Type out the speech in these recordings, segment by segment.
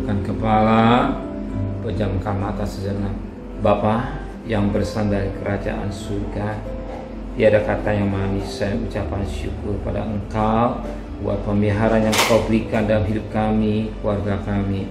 tundukkan kepala, pejamkan mata sejenak. Bapa yang bersandar di kerajaan surga, tiada kata yang manis saya ucapkan syukur pada Engkau buat pemeliharaan yang Kau berikan dalam hidup kami, keluarga kami,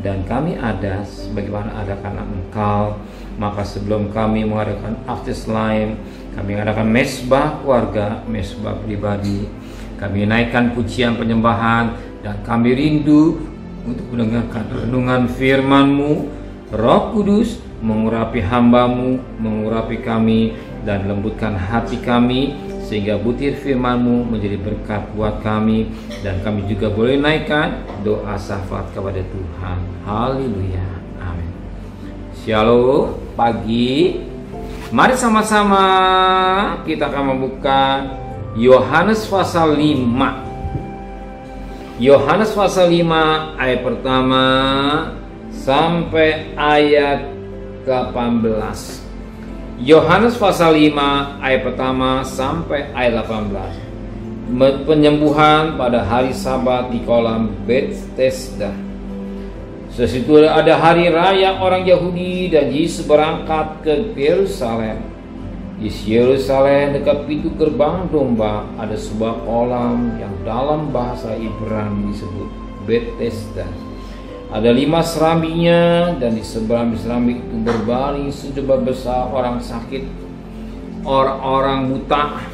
dan kami ada sebagaimana ada karena Engkau. Maka sebelum kami mengadakan aktis lain, kami mengadakan mesbah keluarga, mesbah pribadi, kami naikkan pujian penyembahan, dan kami rindu untuk mendengarkan renungan firman-Mu. Roh Kudus mengurapi hamba-Mu, mengurapi kami, dan lembutkan hati kami, sehingga butir firman-Mu menjadi berkat buat kami, dan kami juga boleh naikkan doa syafaat kepada Tuhan. Haleluya, amin. Shalom, pagi. Mari sama-sama kita akan membuka Yohanes pasal 5. Yohanes pasal 5 ayat pertama sampai ayat 18. Yohanes pasal 5 ayat pertama sampai ayat 18. Penyembuhan pada hari Sabat di kolam Bethesda. Sesudah ada hari raya orang Yahudi dan Yesus berangkat ke Yerusalem. Di Yerusalem dekat pintu gerbang domba ada sebuah kolam yang dalam bahasa Ibrani disebut Bethesda. Ada 5 serambinya, dan di serambi itu berbaring sejumlah besar orang sakit, orang-orang buta,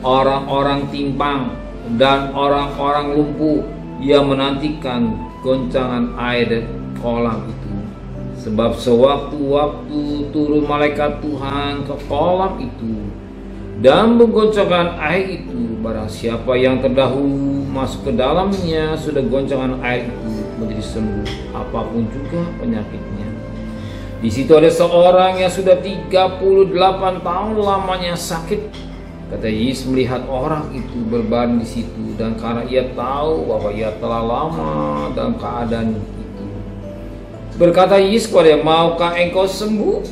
orang-orang timpang, dan orang-orang lumpuh yang menantikan goncangan air dari kolam itu. Sebab sewaktu-waktu turun malaikat Tuhan ke kolam itu dan menggoncangkan air itu, barang siapa yang terdahulu masuk ke dalamnya, sudah goncangan air itu menjadi sembuh, apapun juga penyakitnya. Di situ ada seorang yang sudah 38 tahun lamanya sakit. Kata Yesus melihat orang itu berbaring di situ, dan karena ia tahu bahwa ia telah lama dalam keadaan itu, berkata Yesus kepada dia, maukah engkau sembuh?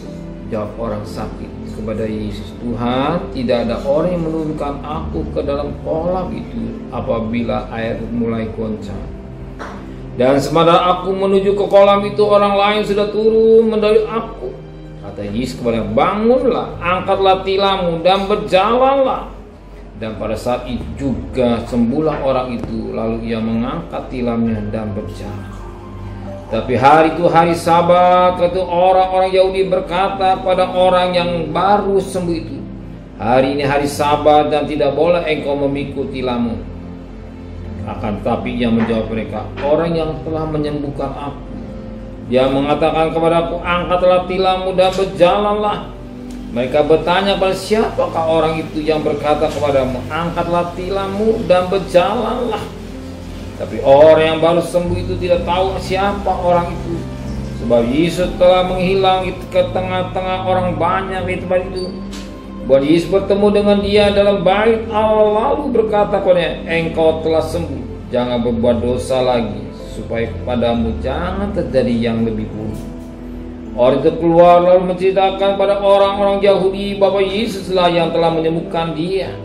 Jawab orang sakit kepada Yesus, Tuhan, tidak ada orang yang menurunkan aku ke dalam kolam itu apabila air mulai goncang. Dan sementara aku menuju ke kolam itu, orang lain sudah turun mendahului aku. Kata Yesus kepada dia, bangunlah, angkatlah tilammu dan berjalanlah. Dan pada saat itu juga sembuhlah orang itu, lalu ia mengangkat tilamnya dan berjalan. Tapi hari itu hari Sabat, kata orang-orang Yahudi berkata pada orang yang baru sembuh itu, hari ini hari Sabat dan tidak boleh engkau memikul tilammu. Akan tetapi ia menjawab mereka, orang yang telah menyembuhkan aku, dia mengatakan kepada aku, angkatlah tilammu dan berjalanlah. Mereka bertanya pada siapakah orang itu yang berkata kepadamu, angkatlah tilammu dan berjalanlah. Tapi orang yang baru sembuh itu tidak tahu siapa orang itu, sebab Yesus telah menghilang ke tengah-tengah orang banyak di tempat itu. Buat Yesus bertemu dengan dia dalam bait Allah, lalu berkata kepadanya, engkau telah sembuh, jangan berbuat dosa lagi, supaya kepadamu jangan terjadi yang lebih buruk. Orang itu keluar lalu menceritakan pada orang-orang Yahudi bahwa Yesuslah yang telah menyembuhkan dia.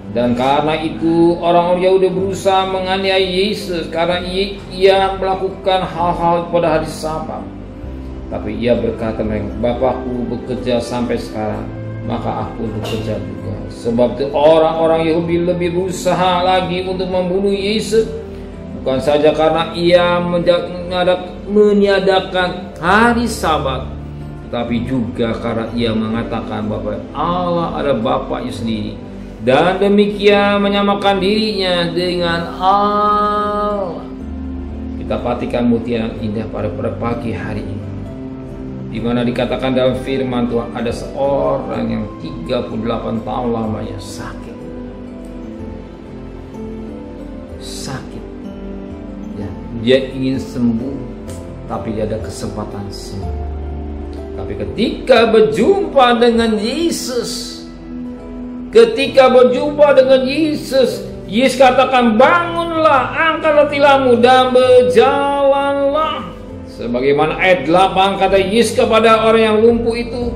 Dan karena itu orang-orang Yahudi berusaha menganiaya Yesus karena ia melakukan hal-hal pada hari Sabat. Tapi ia berkata mereka, Bapakku bekerja sampai sekarang, maka aku bekerja juga. Sebab itu orang-orang Yahudi lebih berusaha lagi untuk membunuh Yesus, bukan saja karena ia meniadakan hari Sabat, tetapi juga karena ia mengatakan bahwa Allah ada Bapaknya sendiri, dan demikian menyamakan dirinya dengan Allah. Kita perhatikan mutiara indah pada pagi hari ini, di mana dikatakan dalam firman Tuhan ada seorang yang 38 tahun lamanya sakit. Ya, dia ingin sembuh, tapi dia ada kesempatan sembuh. Tapi ketika berjumpa dengan Yesus, Yesus katakan, bangunlah, angkatlah tilammu dan berjalanlah. Sebagaimana ayat 8 kata Yesus kepada orang yang lumpuh itu,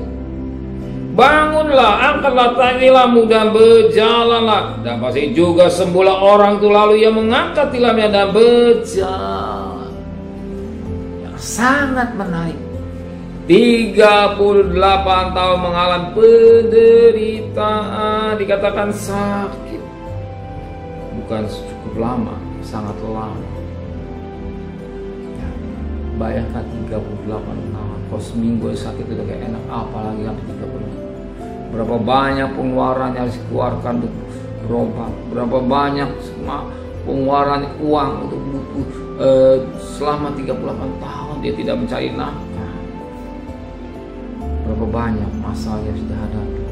bangunlah, angkatlah tilammu dan berjalanlah. Dan pasti juga sembuhlah orang itu, lalu ia mengangkat tilamnya dan berjalan. sangat menarik. 38 tahun mengalami penderitaan, dikatakan sakit. Bukan cukup lama, sangat lama. Ya, bayangkan 38 tahun, kalau seminggu sakit itu kayak enak, apalagi sampai 30. Berapa banyak pengeluaran yang harus dikeluarkan untuk berobat, berapa banyak pengeluaran uang untuk butuh selama 38 tahun dia tidak mencari nafkah. Berapa banyak masalah yang sudah hadapi.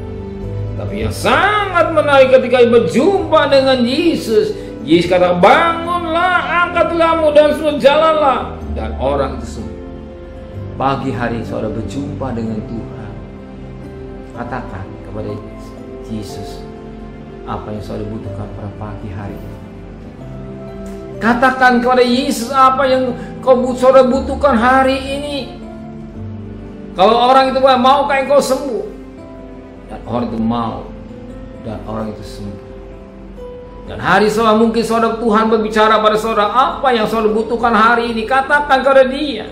Tapi yang sangat menarik ketika berjumpa dengan Yesus, Yesus kata, bangunlah, angkatlah dan jalanlah, dan orang itu sembuh. Pagi hari saudara berjumpa dengan Tuhan, katakan kepada Yesus apa yang saudara butuhkan pada pagi hari ini. Katakan kepada Yesus apa yang saudara butuhkan hari ini. Kalau orang itu mau engkau sembuh, dan orang itu mau, dan orang itu sembuh. Dan hari saudara, mungkin saudara, Tuhan berbicara pada saudara apa yang saudara butuhkan hari ini. Katakan kepada dia.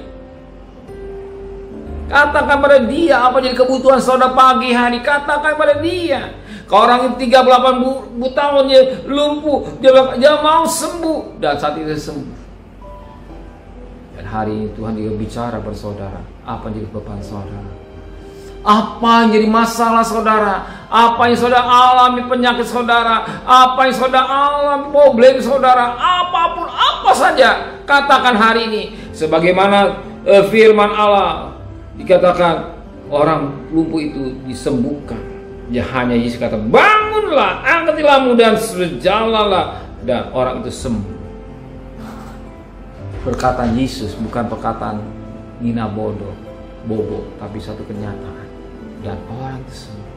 Katakan pada dia apa jadi kebutuhan saudara pagi hari. Katakan pada dia. Kalau orang itu 38 tahun dia lumpuh, dia mau sembuh, dan saat itu sembuh. Dan hari ini Tuhan juga bicara pada saudara, apa yang jadi beban saudara, apa yang jadi masalah saudara, apa yang saudara alami penyakit saudara, apa yang saudara alami problem saudara, apapun apa saja, katakan hari ini. Sebagaimana firman Allah dikatakan, orang lumpuh itu disembuhkan. Ya, hanya Yesus kata, bangunlah, angkatilah dan berjalanlah, dan orang itu sembuh. Perkataan Yesus bukan perkataan Nina Bobo, tapi satu kenyataan, dan orang itu sembuh.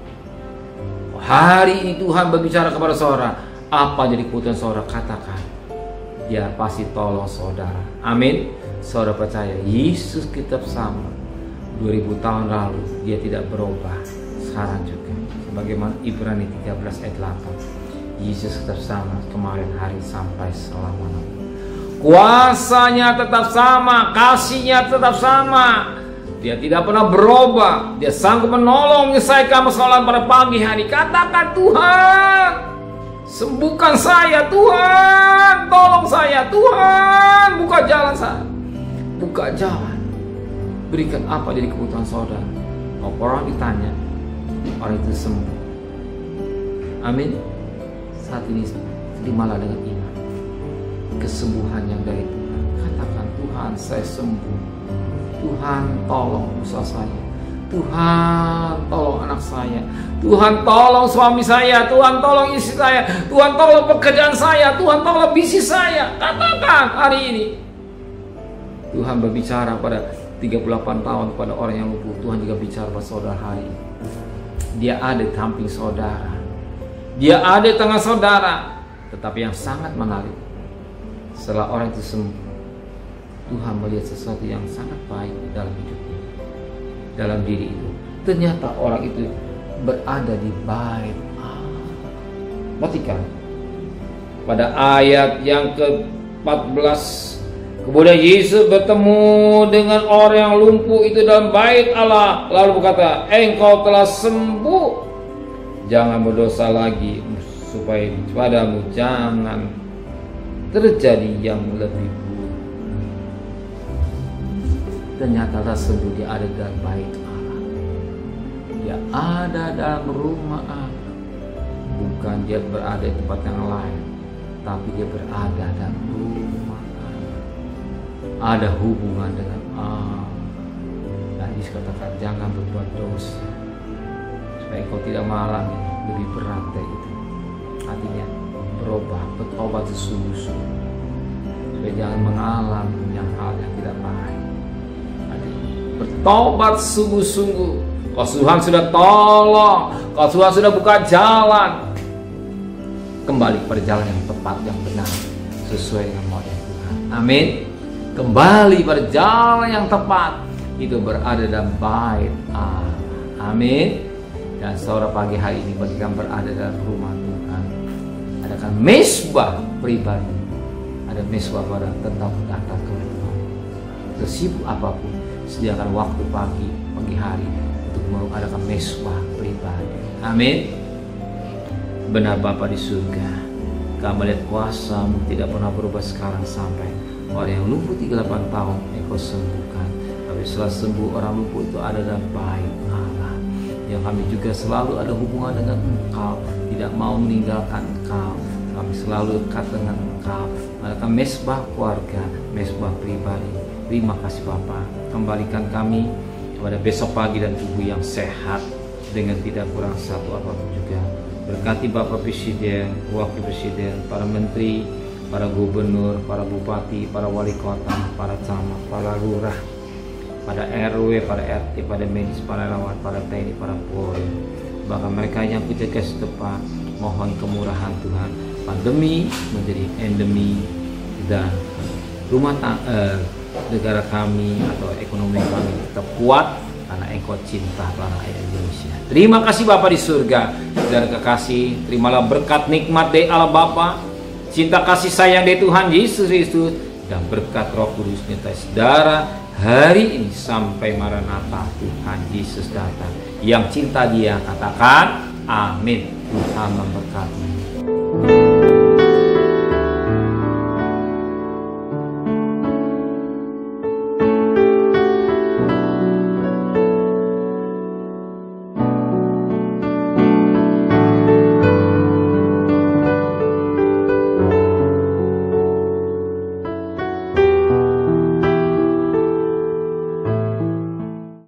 Hari ini Tuhan berbicara kepada saudara, apa jadi kebutuhan saudara, katakan, dia pasti tolong saudara. Amin. Saudara percaya Yesus tetap sama 2000 tahun lalu, dia tidak berubah sekarang juga. Sebagaimana Ibrani 13 ayat 8, Yesus tetap sama kemarin, hari sampai selama-lamanya. Kuasanya tetap sama, kasihnya tetap sama. Dia tidak pernah berubah. Dia sanggup menolong menyelesaikan persoalan pada pagi hari. Katakan, Tuhan, sembuhkan saya, Tuhan, tolong saya, Tuhan, buka jalan saya, buka jalan. Berikan apa jadi kebutuhan saudara. Kalau orang ditanya, orang itu sembuh. Amin. Saat ini terimalah dengan iman kesembuhan yang dari Tuhan. Katakan, Tuhan, saya sembuh. Tuhan, tolong usaha saya. Tuhan, tolong anak saya. Tuhan, tolong suami saya. Tuhan, tolong istri saya. Tuhan, tolong pekerjaan saya. Tuhan, tolong bisnis saya. Katakan hari ini. Tuhan berbicara pada 38 tahun pada orang yang lumpuh. Tuhan juga bicara pada saudara hari ini. Dia ada di samping saudara. Dia ada di tengah saudara. Tetapi yang sangat menarik, setelah orang itu sembuh, Tuhan melihat sesuatu yang sangat baik dalam hidupnya, dalam diri itu. Ternyata orang itu berada di bait Allah. Perhatikan pada ayat yang ke-14, kemudian Yesus bertemu dengan orang yang lumpuh itu dalam bait Allah, lalu berkata, engkau telah sembuh, jangan berdosa lagi, supaya padamu jangan terjadi yang lebih buruk. Ternyata sembuh, dia ada dalam bait Allah. Dia ada dalam rumah Allah. Bukan dia berada di tempat yang lain, tapi dia berada dalam rumah Allah. Ada hubungan dengan Allah. Dan Yesus katakan, jangan berbuat dosa, supaya kau tidak mengalami lebih berat dari itu. Artinya berubah, bertobat sesungguh-sungguh, supaya jangan mengalami yang hal yang tidak baik. Bertobat sungguh-sungguh. Kalau Tuhan sudah tolong, kalau Tuhan sudah buka jalan, kembali pada jalan yang tepat, yang benar, sesuai dengan model Tuhan. Amin. Kembali pada jalan yang tepat, itu berada dalam bait Allah. Amin. Dan saudara pagi hari ini, bagi yang berada dalam rumah Tuhan, adakan mesbah pribadi, ada mesbah pada tentang datang ke Tuhan. sesibuk apapun, sediakan waktu pagi hari untuk mengadakan mesbah pribadi. Amin. Benar Bapa di surga, kami lihat kuasa-Mu tidak pernah berubah sekarang sampai orang yang lumpuh 38 tahun Engkau sembuhkan. Tapi setelah sembuh orang lumpuh itu ada dalam baik Allah. Yang kami juga selalu ada hubungan dengan Engkau, tidak mau meninggalkan Engkau. Kami selalu dekat dengan Engkau, melakukan mesbah keluarga, mesbah pribadi. Terima kasih Bapa, kembalikan kami pada besok pagi dan tubuh yang sehat dengan tidak kurang satu apapun juga. Berkati Bapak Presiden, Wakil Presiden, para menteri, para gubernur, para bupati, para wali kota, para camat, para lurah, pada RW, pada RT, pada medis, para relawan, para TNI, para Polri, bahkan mereka yang penjaga setempat. Mohon kemurahan Tuhan, pandemi menjadi endemi dan rumah negara kami atau ekonomi kami tetap kuat karena Engkau cinta tanah air Indonesia. Terima kasih Bapa di surga dan kekasih, terimalah berkat nikmat dari Allah Bapa, cinta kasih sayang dari Tuhan Yesus Kristus, dan berkat Roh Kudus nyertai saudara hari ini sampai Maranatha Tuhan Yesus datang. Yang cinta Dia katakan amin. Tuhan memberkati.